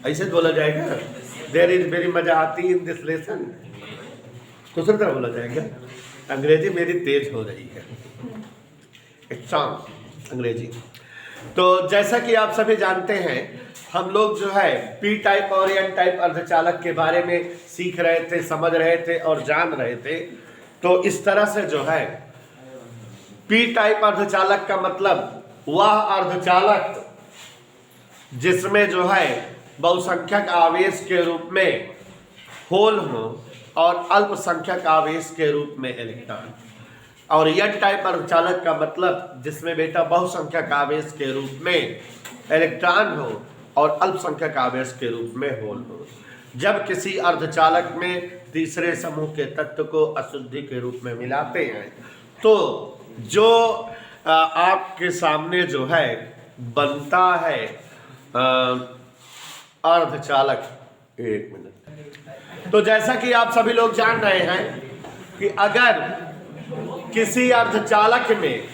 ऐसे बोला जाएगा, देयर इज मेरी मजा आती इन दिस लेसन, दूसरी तरह बोला जाएगा। अंग्रेजी मेरी तेज हो रही है, एग्जाम अंग्रेजी। तो जैसा कि आप सभी जानते हैं, हम लोग जो है पी टाइप और एन टाइप अर्धचालक के बारे में सीख रहे थे, समझ रहे थे और जान रहे थे। तो इस तरह से जो है पी टाइप अर्धचालक का मतलब वह अर्धचालक जिसमें जो है बहुसंख्यक आवेश के रूप में होल हो और अल्पसंख्यक आवेश के रूप में इलेक्ट्रॉन। और एन टाइप अर्धचालक का मतलब जिसमें बेटा बहुसंख्यक आवेश के रूप में इलेक्ट्रॉन हो और अल्पसंख्यक आवेश के रूप में होल हो। जब किसी अर्धचालक में तीसरे समूह के तत्व को अशुद्धि के रूप में मिलाते हैं तो जो आपके सामने जो है बनता है अर्धचालक। एक मिनट। तो जैसा कि आप सभी लोग जान रहे हैं कि अगर किसी अर्धचालक में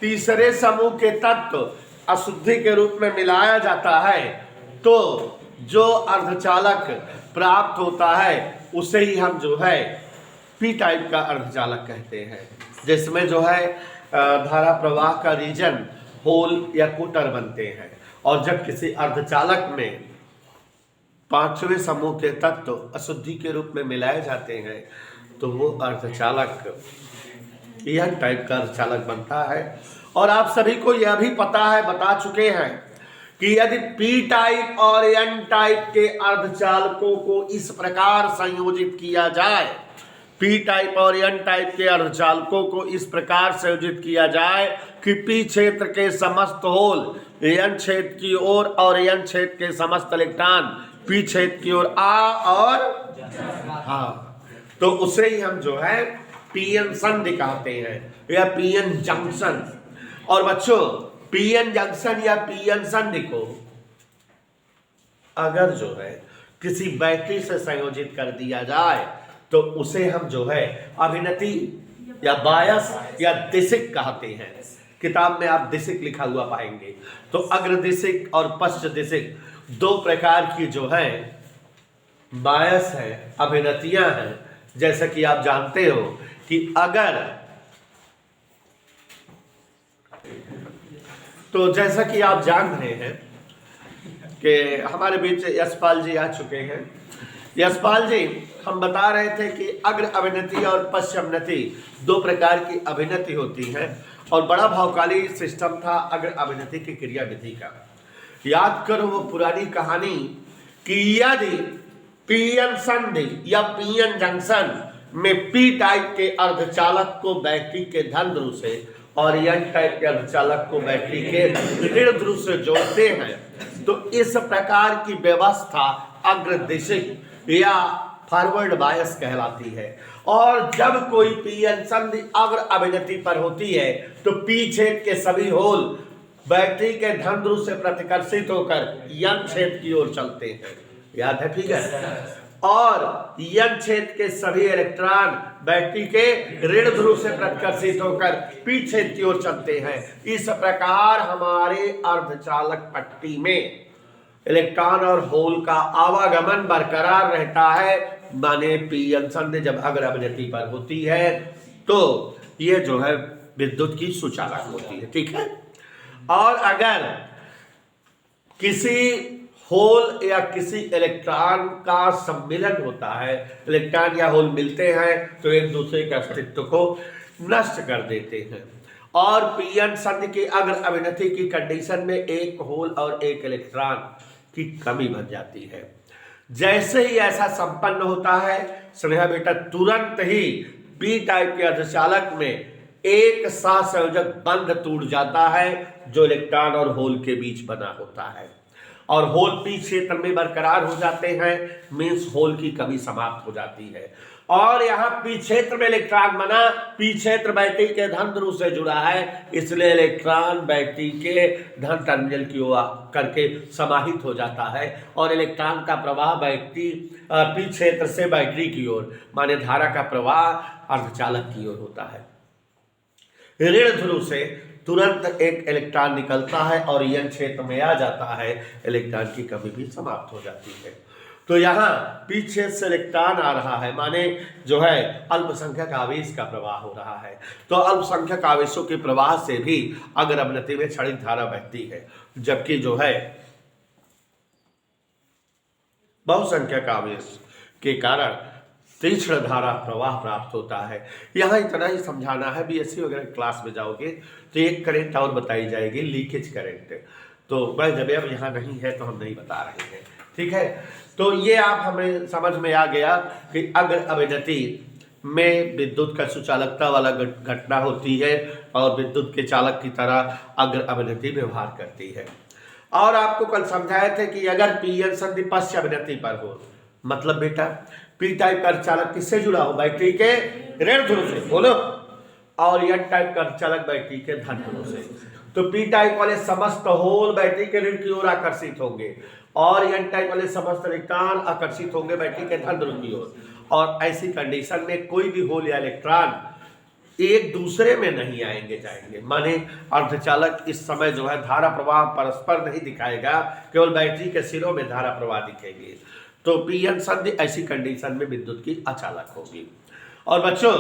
तीसरे समूह के तत्व अशुद्धि के रूप में मिलाया जाता है तो जो अर्धचालक प्राप्त होता है उसे ही हम जो है पी टाइप का अर्धचालक कहते हैं, जिसमें जो है धारा प्रवाह का रीजन होल या कुटर बनते हैं। और जब किसी अर्धचालक में पांचवें समूह के तत्व अशुद्धि के रूप में मिलाए जाते हैं तो वो अर्धचालक एन टाइप का अर्धचालक बनता है। और आप सभी को यह भी पता है, बता चुके हैं कि यदि पी टाइप और एन टाइप के अर्धचालकों को इस प्रकार संयोजित किया जाए, पी टाइप और एन टाइप के अर्धचालकों को इस प्रकार संयोजित किया जाए कि पी क्षेत्र के समस्त होल एन क्षेत्र की ओर और एन क्षेत्र के समस्त इलेक्ट्रॉन पी क्षेत्र की ओर आ और हाँ, तो उसे ही हम जो है पीएन संधि कहते हैं या पीएन जंक्शन। और बच्चों पीएन जंक्शन या पीएन संधि को अगर जो है किसी बैटरी से संयोजित कर दिया जाए तो उसे हम जो है अभिनति या बायस या दिशिक कहते हैं। किताब में आप दिशिक लिखा हुआ पाएंगे। तो अग्रदिशिक और पश्च दिशिक दो प्रकार की जो है बायस है, अभिनतियां हैं। जैसा कि आप जानते हो कि अगर तो जैसा कि आप जान रहे हैं कि हमारे बीच यशपाल जी आ चुके हैं। यशपाल जी, हम बता रहे थे कि अग्र अभिनति और पश्च अभिनति दो प्रकार की अभिनति होती है और बड़ा भावकाली सिस्टम था अग्र अभिनति की क्रिया विधि का। याद करो वो पुरानी कहानी कि यदि पीएन संधि या पीएन जंक्शन में पी टाइप के अर्धचालक को बैटरी के धन ध्रुव से और एन टाइप के अर्धचालक को बैटरी के ऋण ध्रुव से जोड़ते हैं तो इस प्रकार की व्यवस्था अग्रदिशिक या फॉरवर्ड बायस कहलाती है। और जब कोई पीएन संधि अग्र अभिनति पर होती है तो पी क्षेत्र के सभी होल बैटरी के धन ध्रुव से प्रतिकर्षित होकर एन क्षेत्र की ओर चलते हैं। याद है? ठीक है। और एन क्षेत्र के सभी इलेक्ट्रॉन बैटरी के ऋण ध्रुव से प्रतिकर्षित होकर पी क्षेत्र की ओर चलते हैं। इस प्रकार हमारे अर्धचालक पट्टी में इलेक्ट्रॉन और होल का आवागमन बरकरार रहता है। माने पीएन संधि जब अग्र अभिनति पर होती है तो ये जो है विद्युत की सुचालक होती है। ठीक है। और अगर किसी होल या किसी इलेक्ट्रॉन का सम्मिलन होता है, इलेक्ट्रॉन या होल मिलते हैं तो एक दूसरे के अस्तित्व को नष्ट कर देते हैं। और पीएन संधि की अग्र अभिनति की कंडीशन में एक होल और एक इलेक्ट्रॉन की कमी बन जाती है। जैसे ही ऐसा संपन्न होता है स्नेहा बेटा, तुरंत ही पी टाइप के अर्धचालक में एक सहसंयोजक बंध टूट जाता है जो इलेक्ट्रॉन और होल के बीच बना होता है और होल पी क्षेत्र में बरकरार हो जाते हैं। मीन्स होल की कमी समाप्त हो जाती है। और यहाँ पी क्षेत्र में इलेक्ट्रॉन बना, पी क्षेत्र बैटरी के धन ध्रुव से जुड़ा है, इसलिए इलेक्ट्रॉन बैटरी के धन टर्मिनल की ओर करके समाहित हो जाता है और इलेक्ट्रॉन का प्रवाह बैटरी पी क्षेत्र से बैटरी की ओर माने धारा का प्रवाह अर्धचालक की ओर होता है। ऋण ध्रुव से तुरंत एक इलेक्ट्रॉन निकलता है और यन क्षेत्र में आ जाता है, इलेक्ट्रॉन की कमी भी समाप्त हो जाती है। तो यहाँ पीछे से इलेक्ट्रॉन आ रहा है, माने जो है अल्पसंख्यक आवेश का प्रवाह हो रहा है। तो अल्पसंख्यक आवेशों के प्रवाह से भी अग्र अवनति में क्षणिक धारा बहती है, जबकि जो है बहुसंख्यक आवेश के कारण तीक्ष्ण धारा प्रवाह प्राप्त होता है। यहाँ इतना ही समझाना है, बीएससी वगैरह क्लास में जाओगे तो एक करंट और बताई जाएगी, लीकेज करंट। तो वह जब अब यहाँ नहीं है तो हम नहीं बता रहे हैं, ठीक है। तो ये आप हमें समझ में आ गया कि अग्र अवनति में विद्युत का सुचालकता वाला घटना होती है और विद्युत के चालक की तरह अग्र अवनति व्यवहार करती है। और आपको कल समझाए थे कि अगर पीएन संधि पश्च अवनति पर हो, मतलब बेटा पी टाइप का चालक किससे जुड़ा हो, बैटरी के ऋण ध्रुव से, बोलो, और एन टाइप का चालक बैटरी के धन ध्रुव से। तो पी टाइप वाले समस्त होल बैटरी के ऋण की ओर आकर्षित होंगे और एन टाइप वाले समस्त इलेक्ट्रॉन आकर्षित होंगे बैटरी के धन ध्रुव की ओर। और ऐसी कंडीशन में कोई भी होल या इलेक्ट्रॉन एक दूसरे में नहीं आएंगे जाएंगे, माने अर्धचालक इस समय जो है धारा प्रवाह परस्पर नहीं दिखाएगा, केवल बैटरी के सिरों में धारा प्रवाह दिखेगी। तो पीएन संधि ऐसी कंडीशन में विद्युत की अचालक होगी। और बच्चों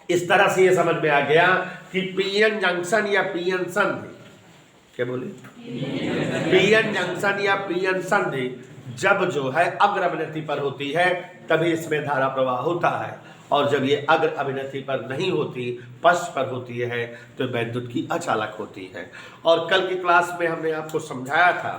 इस तरह से ये समझ में आ गया कि पीएन जंक्शन या पीएन संधि, क्या बोले, पीएन जंक्शन या पीएन संधि जब जो है अग्र अवनति पर होती है तभी इसमें धारा प्रवाह होता है, और जब ये अग्र अवनति पर नहीं होती, पश्च पर होती है, तो विद्युत की अचालक होती है। और कल की क्लास में हमने आपको समझाया था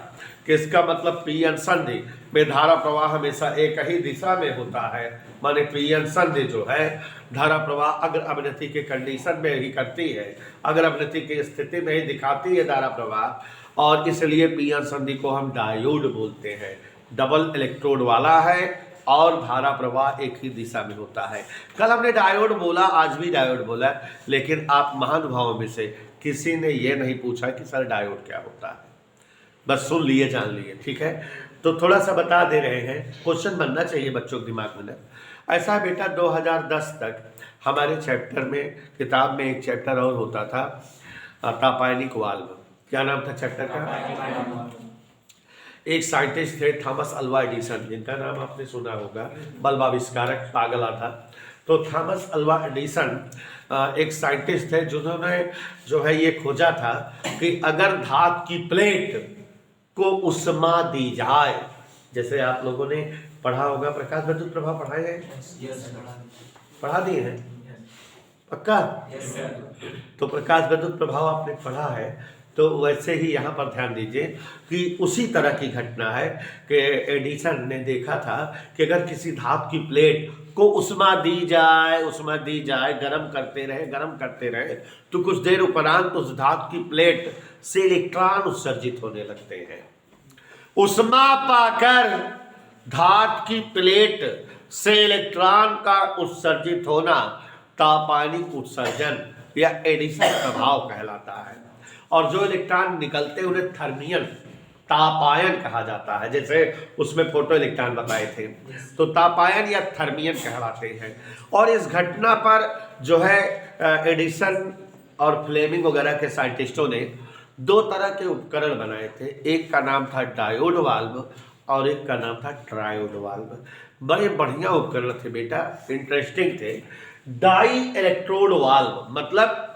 कि इसका मतलब पीएन संधि में धारा प्रवाह हमेशा एक ही दिशा में होता है, माने पीएन संधि जो है धारा प्रवाह अग्र अवनति के कंडीशन में ही करती है, अग्र अवनति की स्थिति में ही दिखाती है धारा प्रवाह, और इसलिए पीएन संधि को हम डायोड बोलते हैं। डबल इलेक्ट्रोड वाला है और धारा प्रवाह एक ही दिशा में होता है। कल हमने डायोड बोला, आज भी डायोड बोला, लेकिन आप महानुभावों में से किसी ने ये नहीं पूछा कि सर डायोड क्या होता है, बस सुन लिए जान लिए, ठीक है। तो थोड़ा सा बता दे रहे हैं, क्वेश्चन बनना चाहिए बच्चों के दिमाग में। ऐसा बेटा 2010 तक हमारे चैप्टर में, किताब में एक चैप्टर और होता था, तापायनिक वाल्व। क्या नाम था चैप्टर का? एक साइंटिस्ट थे थॉमस अल्वा एडिसन, जिनका नाम आपने सुना होगा, बल्ब आविष्कारक, पागला था। तो थॉमस अल्वा एडिसन एक साइंटिस्ट थे जिन्होंने जो है ये खोजा था कि अगर धातु की प्लेट को उष्मा दी जाए, जैसे आप लोगों ने पढ़ा होगा, प्रकाश विद्युत प्रभाव पढ़ाए हैं, पढ़ा दिए हैं पक्का? तो प्रकाश विद्युत प्रभाव आपने पढ़ा है, तो वैसे ही यहाँ पर ध्यान दीजिए कि उसी तरह की घटना है कि एडिसन ने देखा था कि अगर किसी धातु की प्लेट को उष्मा दी जाए, गर्म करते रहे, तो कुछ देर उपरांत उस धातु की प्लेट से इलेक्ट्रॉन उत्सर्जित होने लगते हैं। उष्मा पाकर धातु की प्लेट से इलेक्ट्रॉन का उत्सर्जित होना तापायनिक उत्सर्जन या एडिसन प्रभाव कहलाता है। और जो इलेक्ट्रॉन निकलते उन्हें थर्मियन, तापायन कहा जाता है। जैसे उसमें फोटो इलेक्ट्रॉन बताए थे, तो तापायन या थर्मियन कहलाते हैं। और इस घटना पर जो है एडिसन और फ्लेमिंग वगैरह के साइंटिस्टों ने दो तरह के उपकरण बनाए थे। एक का नाम था डायोड वाल्व और एक का नाम था ट्रायोड वाल्व। बड़े बढ़िया उपकरण थे बेटा, इंटरेस्टिंग थे। डाई इलेक्ट्रोड वाल्व, मतलब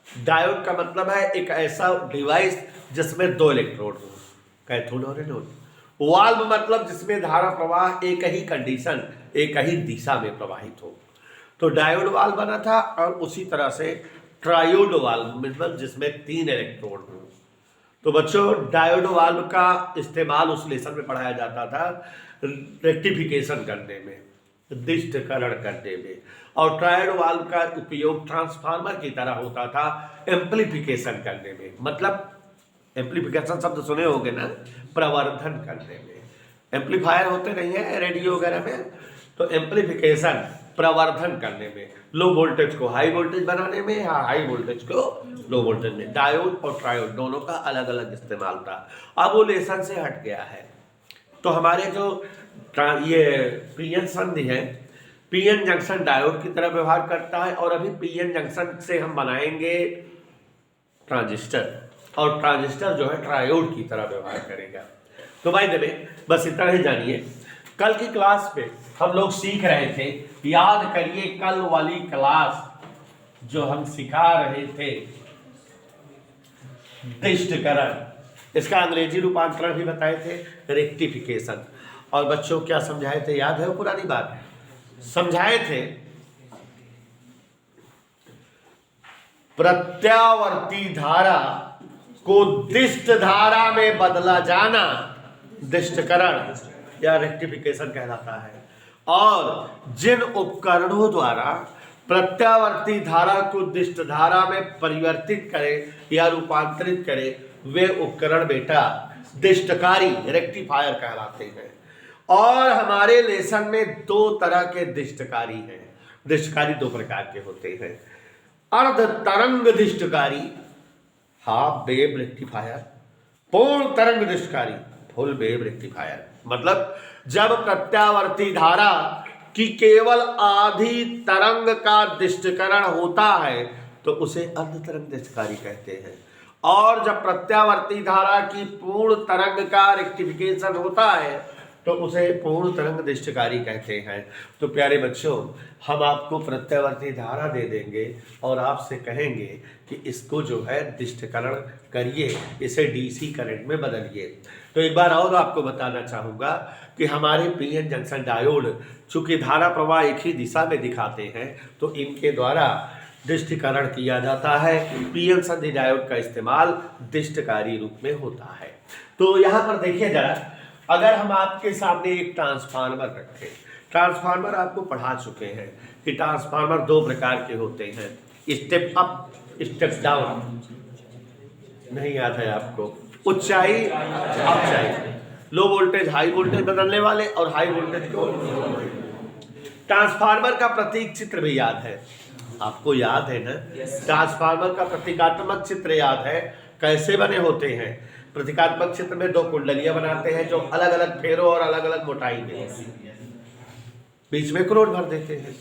डायोड का मतलब है एक ऐसा डिवाइस जिसमें दो इलेक्ट्रोड हो, कैथोड और एनोड। वाल्व मतलब जिसमें धारा प्रवाह एक ही कंडीशन, एक ही दिशा में प्रवाहित हो। तो डायोड वाल्व बना था, और उसी तरह से ट्रायोड वाल्व मतलब जिसमें तीन इलेक्ट्रोड हो। तो बच्चों डायोड वाल्व का इस्तेमाल उस लेसन में पढ़ाया जाता था रेक्टिफिकेशन करने में, दिष्टकरण करने में, और ट्रायोड वाल्व का उपयोग ट्रांसफार्मर की तरह होता था एम्प्लीफिकेशन करने में। मतलब एम्प्लीफिकेशन शब्द सुने होंगे ना, प्रवर्धन करने में। एम्पलीफायर होते नहीं है रेडियो वगैरह में, तो एम्प्लीफिकेशन प्रवर्धन करने में, लो वोल्टेज को हाई वोल्टेज बनाने में या हाई वोल्टेज को लो वोल्टेज में। डायोड और ट्रायोड दोनों का अलग अलग इस्तेमाल था। अब वो लेसन से हट गया है। तो हमारे जो ये पीएन संधि है, पीएन जंक्शन डायोड की तरह व्यवहार करता है, और अभी पीएन जंक्शन से हम बनाएंगे ट्रांजिस्टर, और ट्रांजिस्टर जो है ट्रायोड की तरह व्यवहार करेगा। तो भाई देवे बस इतना ही जानिए। कल की क्लास पे हम लोग सीख रहे थे, याद करिए कल वाली क्लास जो हम सिखा रहे थे दिष्टकरण, इसका अंग्रेजी रूपांतरण भी बताए थे रेक्टिफिकेशन। और बच्चों क्या समझाए थे, याद है वो पुरानी बात? समझाए थे प्रत्यावर्ती धारा को दिष्ट धारा में बदला जाना दिष्टकरण या रेक्टिफिकेशन कहलाता है। और जिन उपकरणों द्वारा प्रत्यावर्ती धारा को दिष्ट धारा में परिवर्तित करे या रूपांतरित करे वे उपकरण बेटा दिष्टकारी रेक्टिफायर कहलाते हैं। और हमारे लेसन में दो तरह के दिष्टकारी हैं। दिष्टकारी दो प्रकार के होते हैं, अर्ध तरंग दिष्टकारी हाफ वेव रेक्टिफायर, पूर्ण तरंग दिष्टकारी फुल वेव रेक्टिफायर। मतलब जब प्रत्यावर्ती धारा की केवल आधी तरंग का दिष्टकरण होता है तो उसे अर्ध तरंग दिष्टकारी कहते हैं, और जब प्रत्यावर्ती धारा की पूर्ण तरंग का रेक्टिफिकेशन होता है तो उसे पूर्ण तरंग दिष्टकारी कहते हैं। तो प्यारे बच्चों, हम आपको प्रत्यावर्ती धारा दे देंगे और आपसे कहेंगे कि इसको जो है दिष्टकरण करिए, इसे डीसी करंट में बदलिए। तो एक बार और आपको बताना चाहूँगा कि हमारे पीएन जंक्शन डायोड चूंकि धारा प्रवाह एक ही दिशा में दिखाते हैं तो इनके द्वारा दिष्टकरण किया जाता है। पीएन संधि डायोड का इस्तेमाल दिष्टकारी रूप में होता है। तो यहाँ पर देखिए जरा, अगर हम आपके सामने एक ट्रांसफार्मर रखें, ट्रांसफार्मर आपको पढ़ा चुके हैं कि ट्रांसफार्मर दो प्रकार के होते हैं, स्टेप अप स्टेप डाउन। नहीं याद है आपको? ऊंचाई अपचाई, लो वोल्टेज हाई वोल्टेज बदलने वाले और हाई वोल्टेज को। ट्रांसफार्मर का प्रतीक चित्र भी याद है आपको? याद है ना? ट्रांसफार्मर का प्रतीकात्मक चित्र याद है? कैसे बने होते हैं? प्रतीकात्मक चित्र में दो कुंडलियां बनाते हैं जो अलग अलग फेरों और अलग अलग मोटाई में, बीच में क्रोड भर देते हैं।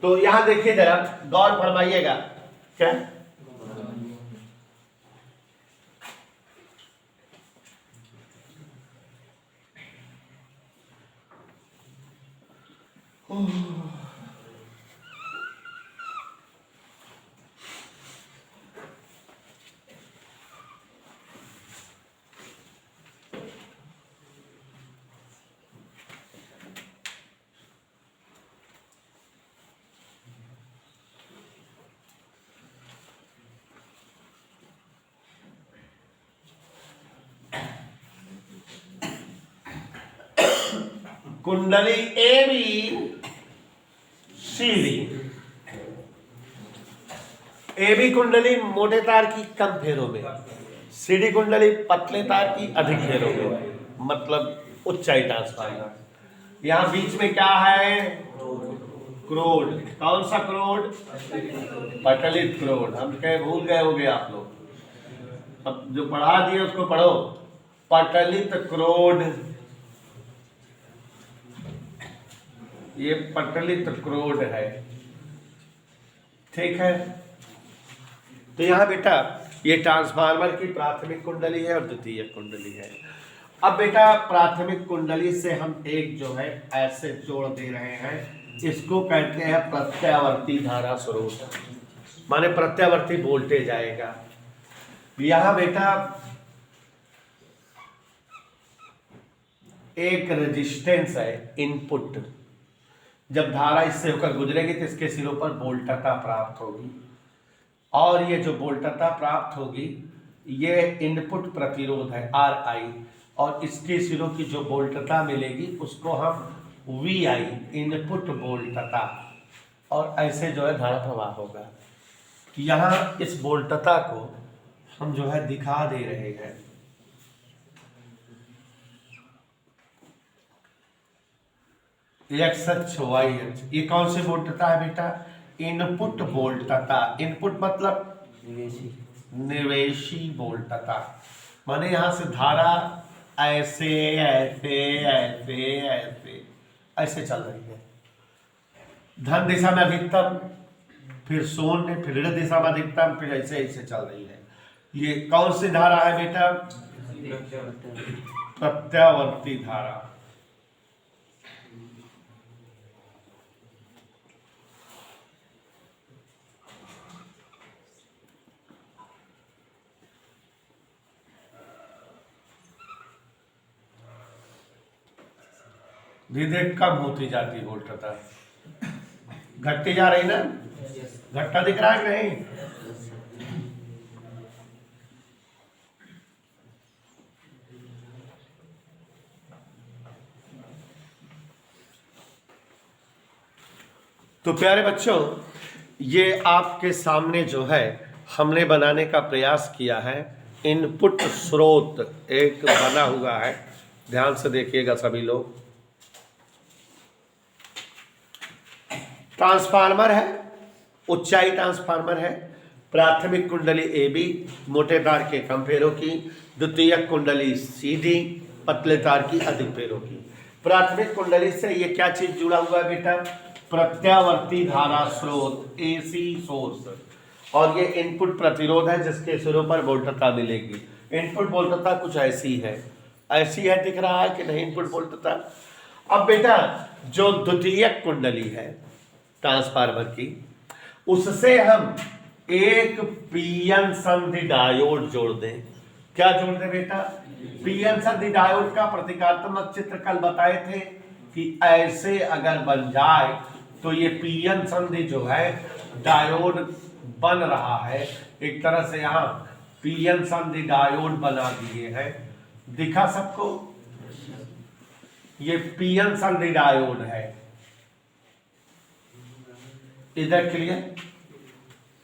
तो यहां देखिए जरा, गौर फरमाइएगा। क्या कुंडली A B C D. A B कुंडली मोटे तार की कम फेरों में, सी डी कुंडली पतले तार की अधिक फेरों में, मतलब ऊंचाई ट्रांसफार्मर। यहां बीच में क्या है? क्रोड। कौन सा क्रोड? पटलित क्रोड। हम कहे भूल गए होगे आप लोग, अब जो पढ़ा दिए उसको पढ़ो। पटलित क्रोड, ये पटलित क्रोड है, ठीक है। तो यहां बेटा ये ट्रांसफार्मर की प्राथमिक कुंडली है और द्वितीयक कुंडली है। अब बेटा प्राथमिक कुंडली से हम एक जो है ऐसे जोड़ दे रहे हैं, इसको कहते हैं प्रत्यावर्ती धारा स्रोत, माने प्रत्यावर्ती वोल्टेज आएगा। यहां बेटा एक रेजिस्टेंस है इनपुट, जब धारा इससे होकर गुजरेगी तो इसके सिरों पर वोल्टता प्राप्त होगी, और ये जो वोल्टता प्राप्त होगी ये इनपुट प्रतिरोध है RI, और इसके सिरों की जो वोल्टता मिलेगी उसको हम VI इनपुट वोल्टता, और ऐसे जो है धारा प्रवाह होगा। यहाँ इस वोल्टता को हम जो है दिखा दे रहे हैं। XHYH, ये कौन सी वोल्टता है बेटा? इनपुट वोल्टता। इनपुट मतलब निवेशी वोल्टता, माने यहां से धारा ऐसे ऐसे ऐसे ऐसे ऐसे चल रही है। धन दिशा में अधिकतम, फिर शून्य, फिर ऋण दिशा में अधिकतम, फिर ऐसे ऐसे चल रही है। ये कौन सी धारा है बेटा? प्रत्यावर्ती धारा। धीरे कम होती जाती वोल्टता, घटती जा रही ना? घटता दिख रहा है कि नहीं? तो प्यारे बच्चों, ये आपके सामने जो है हमने बनाने का प्रयास किया है। इनपुट स्रोत एक बना हुआ है, ध्यान से देखिएगा सभी लोग। ट्रांसफार्मर है, ऊंचाई ट्रांसफार्मर है। प्राथमिक कुंडली AB मोटे तार के कम फेरों की, द्वितीयक कुंडली CD पतले तार की अधिक फेरों की। प्राथमिक कुंडली से ये क्या चीज जुड़ा हुआ है बेटा? प्रत्यावर्ती धारा स्रोत AC सोर्स, और ये इनपुट प्रतिरोध है जिसके सिरों पर वोल्टता मिलेगी। इनपुट वोल्टता कुछ ऐसी है, ऐसी है, दिख रहा है कि नहीं इनपुट वोल्टता? अब बेटा जो द्वितीयक कुंडली है ट्रांसफार्मर की, उससे हम एक पीएन संधि डायोड जोड़ दें। क्या जोड़ दें बेटा? पीएन संधि डायोड का प्रतीकात्मक चित्र कल बताए थे कि ऐसे अगर बन जाए तो ये पीएन संधि जो है डायोड बन रहा है। एक तरह से यहां पीएन संधि डायोड बना दिए हैं, दिखा सबको? ये पीएन संधि डायोड है, इधर क्लियर?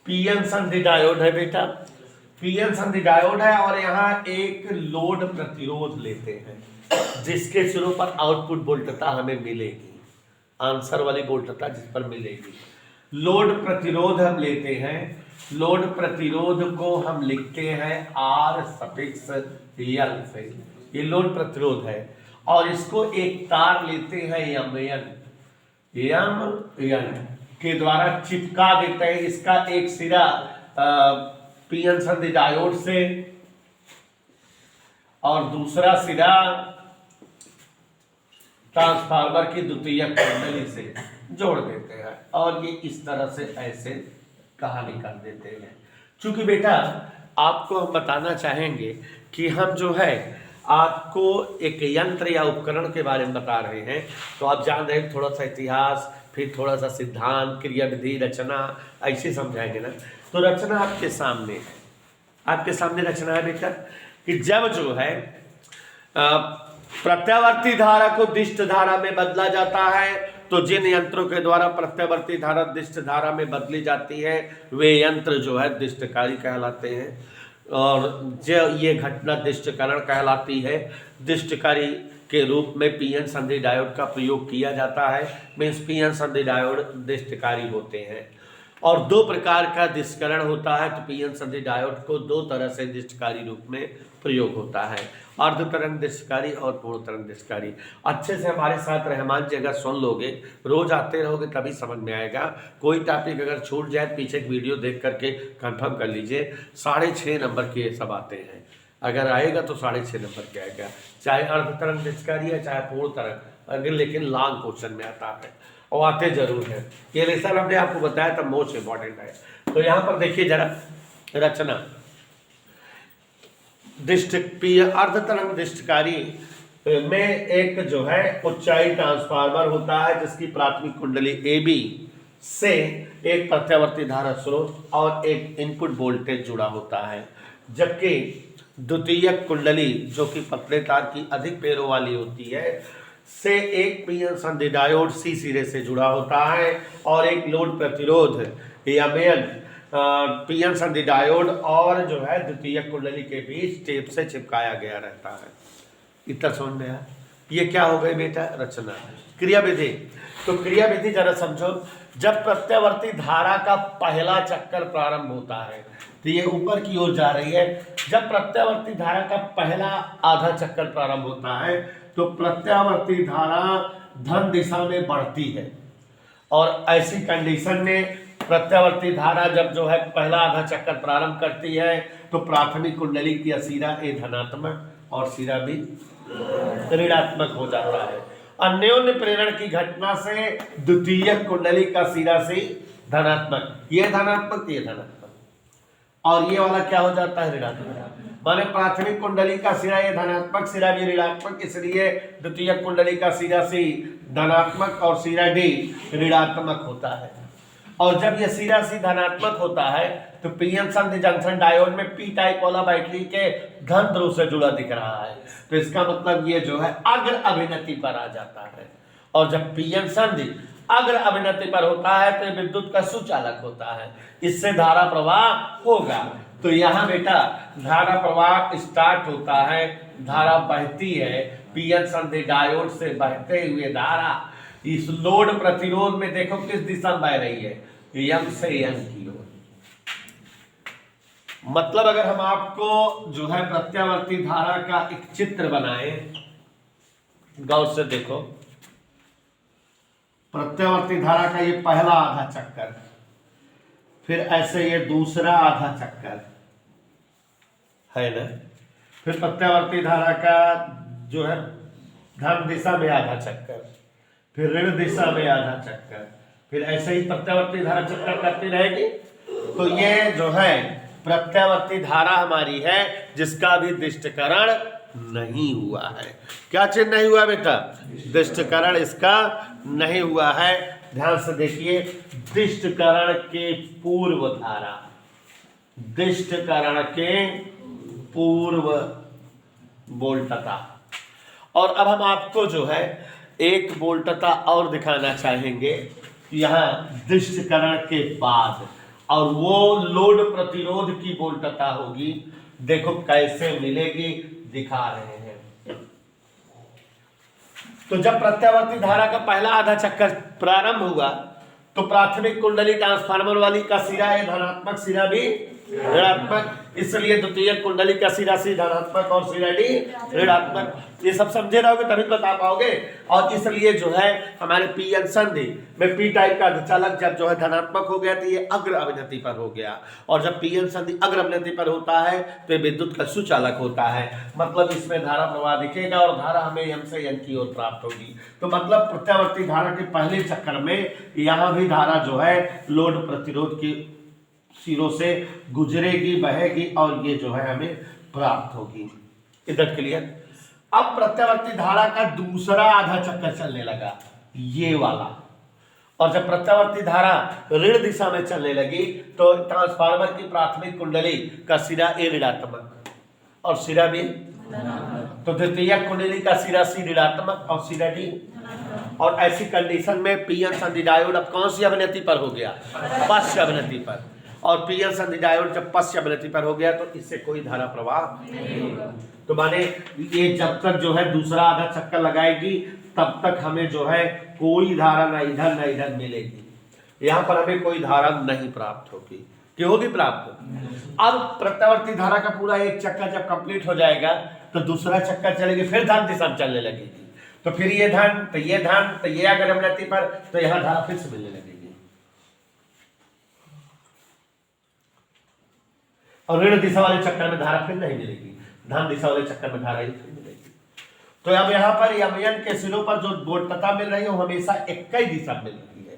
पीएन संधि डायोड है बेटा, पीएन संधि डायोड है। और यहां एक लोड प्रतिरोध लेते हैं जिसके सिरों पर आउटपुट वोल्टता हमें मिलेगी, आंसर वाली वोल्टता जिस पर मिलेगी। लोड प्रतिरोध हम लेते हैं, लोड प्रतिरोध को हम लिखते हैं R सफिक्स L से, ये लोड प्रतिरोध है। और इसको एक तार लेते हैं MN के द्वारा चिपका देते हैं। इसका एक सिरा पीएन संधि डायोड से और दूसरा सिरा ट्रांसफार्मर की द्वितीयक कुंडली से जोड़ देते हैं, और ये इस तरह से ऐसे कहानी कर देते हैं। चूंकि बेटा आपको हम बताना चाहेंगे कि हम जो है आपको एक यंत्र या उपकरण के बारे में बता रहे हैं, तो आप जान रहे हैं थोड़ा सा इतिहास, फिर थोड़ा सा सिद्धांत, क्रिया विधि, रचना, ऐसे समझाएंगे ना। तो रचना आपके सामने है, आपके सामने रचना है बेटा कि जब जो है प्रत्यावर्ती धारा को दिष्ट धारा में बदला जाता है, तो जिन यंत्रों के द्वारा प्रत्यावर्ती धारा दिष्ट धारा में बदली जाती है वे यंत्र जो है दिष्टकारी कहलाते हैं, और जो ये घटना दिष्टकरण कहलाती है। दिष्टकारी के रूप में पीएन संधि डायोड का प्रयोग किया जाता है, मीन्स पीएन संधि डायोड दिष्टकारी होते हैं। और दो प्रकार का दिष्टकरण होता है, तो पीएन संधि डायोड को दो तरह से दिष्टकारी रूप में प्रयोग होता है, अर्ध तरंग दिष्टकारी और पूर्ण तरंग दिष्टकारी। अच्छे से हमारे साथ रहमान जी अगर सुन लोगे, रोज आते रहोगे तभी समझ में आएगा। कोई टॉपिक अगर छूट जाए पीछे एक वीडियो देख करके कंफर्म कर लीजिए। 6.5 नंबर के सब आते हैं, अगर आएगा तो 6.5 नंबर के आएगा, चाहे अर्ध तरंग दिष्टकारी है चाहे पूर्ण तरंग, अगर लेकिन लॉन्ग क्वेश्चन में आता है और आते जरूर है। ये लेसन हमने आपको बताया था, मोस्ट इंपॉर्टेंट है। तो यहाँ पर देखिए जरा रचना, अर्ध तरंग दिष्टकारी में एक जो है ऊंचाई ट्रांसफार्मर होता है जिसकी प्राथमिक कुंडली AB से एक प्रत्यावर्ती धारा स्रोत और एक इनपुट वोल्टेज जुड़ा होता है, जबकि द्वितीयक कुंडली जो कि पतले तार की अधिक पैरों वाली होती है से एक पीएन संधि डायोड C सिरे से जुड़ा होता है और एक लोड प्रतिरोध MN पीएन संधि डायोड और जो है द्वितीयक कुंडली के बीच टेप से चिपकाया गया रहता है। इतना समझ में आया? ये क्या हो गई बेटा? रचना। क्रिया विधि, तो क्रिया विधि जरा समझो। जब प्रत्यावर्ती धारा का पहला चक्कर प्रारंभ होता है, तो ये ऊपर की ओर जा रही है। जब प्रत्यावर्ती धारा का पहला आधा चक्कर प्रारंभ होता है तो प्रत्यावर्ती धारा धन दिशा में बढ़ती है, और ऐसी कंडीशन में प्रत्यावर्ती धारा जब जो है पहला आधा चक्कर प्रारंभ करती है तो प्राथमिक कुंडली की सिरा ए धनात्मक और सिरा भी ऋणात्मक हो जाता है। अन्योन्य प्रेरण की घटना से द्वितीय कुंडली का सिरा से धनात्मक, ये धनात्मक ये धनात्मक, और ये वाला क्या हो जाता है ऋणात्मक। माने प्राथमिक कुंडली का सिरा ये धनात्मक, सिरा भी ऋणात्मक, इसलिए द्वितीय कुंडली का सिरा सी धनात्मक और सिरा डी ऋणात्मक होता है। और जब ये सिरा सी धनात्मक होता है तो पीएन संधि जंक्शन डायोड में पी टाइप वाला बैटरी के धन ध्रुव से जुड़ा दिख रहा है, तो इसका मतलब ये जो है अग्र अभिनति पर आ जाता है। और जब पीएन संधि अग्र अभिनति पर होता है तो विद्युत का सुचालक होता है, इससे धारा प्रवाह होगा। तो यहाँ बेटा धारा प्रवाह स्टार्ट होता है, धारा बहती है, पीएन संधि डायोड से बहते हुए धारा इस लोड प्रतिरोध में देखो किस दिशा में बह रही है, एम से एन की ओर। मतलब अगर हम आपको जो है प्रत्यावर्ती धारा का एक चित्र बनाए, गौर से देखो, प्रत्यावर्ती धारा का ये पहला आधा चक्कर, फिर ऐसे ये दूसरा आधा चक्कर है ना, फिर प्रत्यावर्ती धारा का जो है धन दिशा में आधा चक्कर, फिर ऋण दिशा में आधा चक्कर, फिर ऐसे ही प्रत्यावर्ती धारा चक्कर करती रहेगी। तो ये जो है प्रत्यावर्ती धारा हमारी है जिसका भी दिष्टकरण नहीं हुआ है। क्या चीज नहीं हुआ बेटा? दिष्टकरण इसका नहीं हुआ है। ध्यान से देखिए, दिष्टकरण के पूर्व धारा, दिष्टकरण के पूर्व वोल्टता। और अब हम आपको जो है एक वोल्टता और दिखाना चाहेंगे यहाँ दिष्टकरण के बाद, और वो लोड प्रतिरोध की वोल्टता होगी। देखो कैसे मिलेगी, दिखा रहे हैं। तो जब प्रत्यावर्ती धारा का पहला आधा चक्कर प्रारंभ हुआ तो प्राथमिक कुंडली ट्रांसफार्मर वाली का सिरा है धनात्मक, सिरा भी ऋणात्मक, इसलिए द्वितीय कुंडली का सिरा सी धनात्मक और सिरा डी ऋणात्मक। ये सब समझे रहोगे तभी बता पाओगे। और इसलिए जो है हमारे पीएन संधि में पी टाइप का अधिचालक जब जो है धनात्मक हो गया तो ये अग्र अभिनति पर हो गया, और जब पीएन संधि अग्र अभिनति पर होता है तो ये विद्युत का सुचालक होता है। मतलब इसमें धारा प्रवाह दिखेगा और धारा हमें एम से एन की ओर प्राप्त होगी। तो मतलब प्रत्यावर्ती धारा के पहले चक्कर में यहाँ भी धारा जो है लोड प्रतिरोध की सिरों से गुजरेगी, बहेगी, और ये जो है हमें प्राप्त होगी। इधर क्लियर। अब प्रत्यावर्ती धारा का दूसरा आधा चक्कर चलने लगा, ये वाला। और जब प्रत्यावर्ती धारा ऋण दिशा में चलने लगी तो ट्रांसफार्मर की प्राथमिक कुंडली का सिरा ए ऋणात्मक और सिरा भी, तो द्वितीय कुंडली का सिरा सी ऋणात्मक और सिरा डी। और ऐसी कंडीशन में पीएन संधि डायोड अब कौन सी अभिनति पर हो गया? पश्च अभिनति पर। और पीएन संधि डायोड जब पश्च अभिनति पर हो गया तो इससे कोई धारा प्रवाह नहीं होगा। तो माने ये जब तक जो है दूसरा आधा चक्कर लगाएगी तब तक हमें जो है कोई धारा ना इधर ना इधर मिलेगी, यहाँ पर हमें कोई धारा नहीं प्राप्त होगी। क्यों होगी प्राप्त? अब प्रत्यावर्ती धारा का पूरा एक चक्कर जब कंप्लीट हो जाएगा तो दूसरा चक्कर चलेगी, फिर धन दिशा में चलने लगेगी। तो फिर ये धन तो ये धन तो ये अगर अभिनति पर, तो यहाँ धारा फिर से मिलने लगेगी। और ऋण दिशा वाले चक्कर में धारा फिर नहीं मिलेगी, धन दिशा वाले चक्कर में धारा ही फिर मिलेगी। तो अब यहाँ पर यमयन के सिरों पर जो वोल्टता मिल रही है वो हमेशा एक ही दिशा मिल रही है,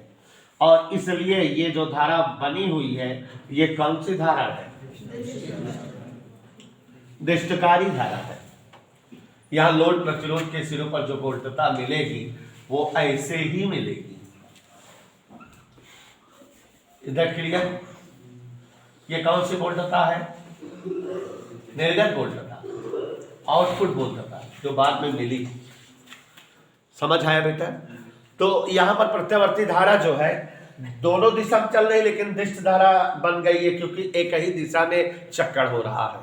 और इसलिए ये जो धारा बनी हुई है ये कौन सी धारा है? दिष्टकारी धारा है। यहाँ लोड प्रतिरोध के सिरों पर जो वोल्टता मिलेगी वो ऐसे ही मिलेगी। इधर क्लियर। ये कौन सी वोल्टता है? निर्गत वोल्टता, आउटपुट वोल्टता जो बाद में मिली। समझ आया बेटा? तो यहाँ पर प्रत्यावर्ती धारा जो है दोनों दिशा में चल रही, लेकिन दिष्ट धारा बन गई है क्योंकि एक ही दिशा में चक्कर हो रहा है।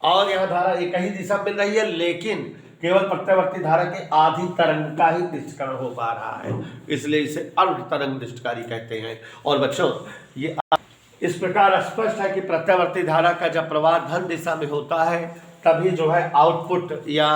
और यहाँ धारा एक ही दिशा मिल रही है, लेकिन केवल प्रत्यावर्ती धारा के आधी तरंग का ही दिष्टकरण हो पा रहा है, इसलिए इसे अर्ध तरंग दिष्टकारी कहते हैं। और बच्चों ये इस प्रकार स्पष्ट है कि प्रत्यावर्ती धारा का जब प्रवाह धन दिशा में होता है तभी जो है आउटपुट या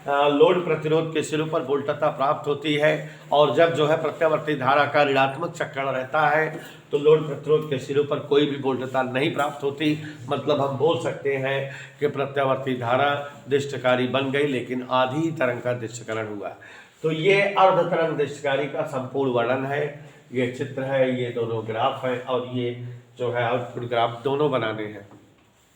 लोड प्रतिरोध के सिरों पर वोल्टता प्राप्त होती है, और जब जो है प्रत्यावर्ती धारा का ऋणात्मक चक्रण रहता है तो लोड प्रतिरोध के सिरों पर कोई भी वोल्टता नहीं प्राप्त होती। मतलब हम बोल सकते हैं कि प्रत्यावर्ती धारा दृष्टकारी बन गई, लेकिन आधी तरंग का दृष्टिकरण हुआ। तो ये अर्ध तरंग दृष्टिकारी का संपूर्ण वर्णन है। ये चित्र है, ये दोनों ग्राफ हैं, और ये जो है आउटपुट ग्राफ दोनों बनाने हैं।